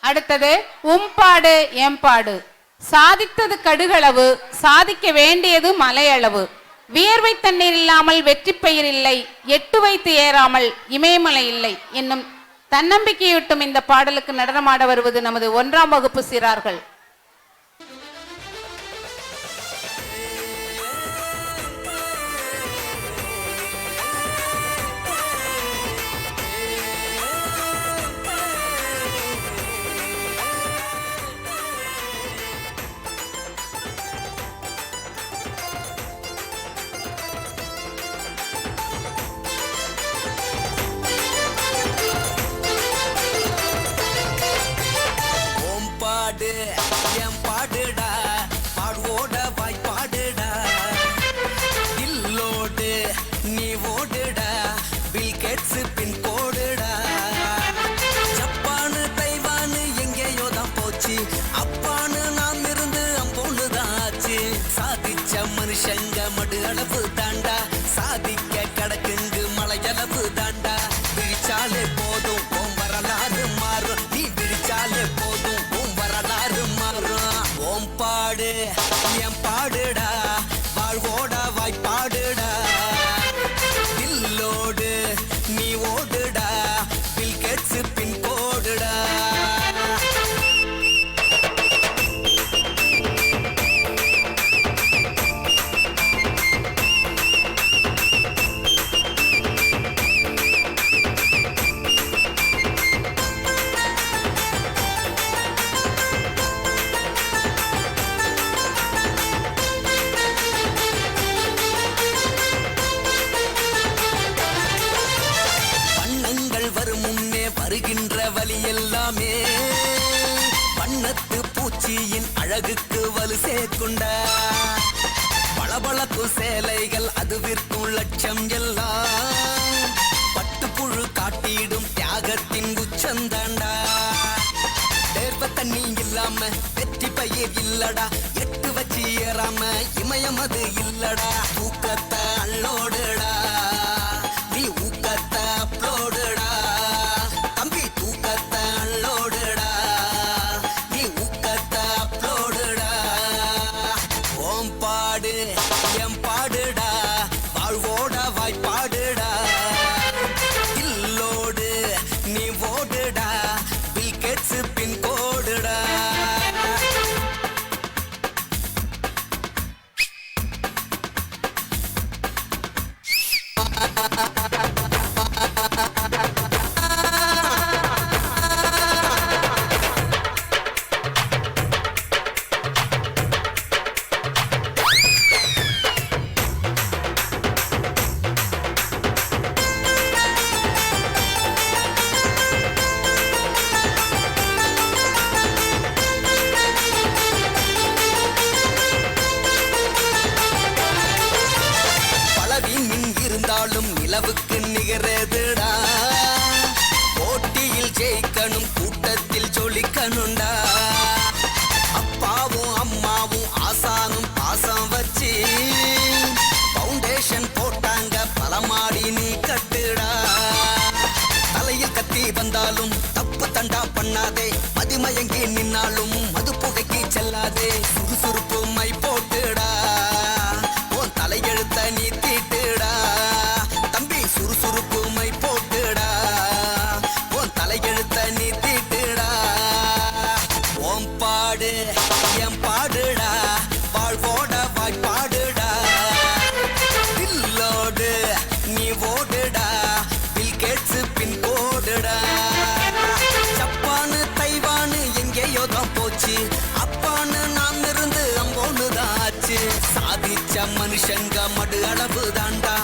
அடுத்தது உம்பாடு எம்பாடு. சாதித்தது கடுகளவு, சாதிக்க வேண்டியது மலையளவு. வியர்வை தண்ணீர் இல்லாமல் வெற்றி பெயர் இல்லை, எட்டு வைத்து ஏறாமல் இமயமலை இல்லை என்னும் தன்னம்பிக்கையூட்டும் இந்த பாடலுக்கு நடனமாட வருவது நமது 1ஆம் வகுப்பு சிறார்கள். என் பாடுடா பாடுவோட வாய் பாடுடா, இல்லோடு நீ ஓடுடா, பில் கேட்ஸ் பின் கோடுடா. ஜப்பானு தைவானு எங்கேயோ தான் போச்சு, அப்பானு நாம் இருந்து அம்போனுதான் ஆச்சு. சாதிச்ச மனுஷங்க மடு அளவு தாண்டா, சாதிக்க கடக்குங்கு மலையளவு தாண்டா. விழிச்சாலே போதும் உன் வரலாறு மாறும், நீ விழிச்சாலே போதும் பாடு என் பாடுடா, வாழ்வோட வாய் பாடுடா, இல்லோடு நீ ஓடுடா, பில் கேட்ஸ் பின் கோடுடா. வருகின்ற வழி எல்லாமே வண்ணத்து பூச்சியின் அழகுக்கு வலு சேர்க்குண்டா. பளபளக்கும் சேலைகள் அது விற்கும் லட்சம் எல்லாம், பட்டுப்புழு காட்டிடும் தியாகத்தின் உச்சந்தாண்டா. தேர்வ தண்ணி இல்லாம வெற்றி பயிர் இல்லடா, எட்டு வச்சு ஏறாம இமயம் அது இல்லடா. தூக்கத்தை அள்ளோடுடா, நீ ஊக்கத்தை அப்லோடுடா. என் பாடுடா, வாழ்வோட வாய் பாடுடா, இல்லோடு நீ ஓடுடா, பில் கேட்ஸ் பின் கோடுடா. இருந்தாலும் நிலவுக்கு நிகரதுடா, போட்டியில் ஜெயிக்கணும் கூட்டத்தில் ஜொலிக்கணும்டா. அப்பாவும் அம்மாவும் ஆசானும் பாசம் வச்சு பவுண்டேஷன் போட்டாங்க, பலமாடி நீ கட்டுடா. தலையில் கத்தி வந்தாலும் தப்பு தண்டா பண்ணாதே, மதிமயங்கி நின்னாலும் மது புகைக்கு செல்லாதே. சுறுசுறுப்பு மை போட்டுடா, உன் தலையெழுத்த நீ தீட்டுடா. தம்பி சுறுசுறுப்பு மை போட்டுடா, உன் தலையெழுத்த நீ தீட்டுடா. ஓம் பாடு என் பாடுடா, வாழ்வோட வாய் பாடுடா, இல்லோடு நீ ஓடுடா, பில் கேட்ஸ் பின் கோடுடா. ஜப்பானு தைவானு எங்கேயோ தான் போச்சு, அப்பானு நாம் இருந்து அம்போனுதான் ஆச்சு. சாதிச்ச மனுஷங்க மடு அளவு தாண்டா,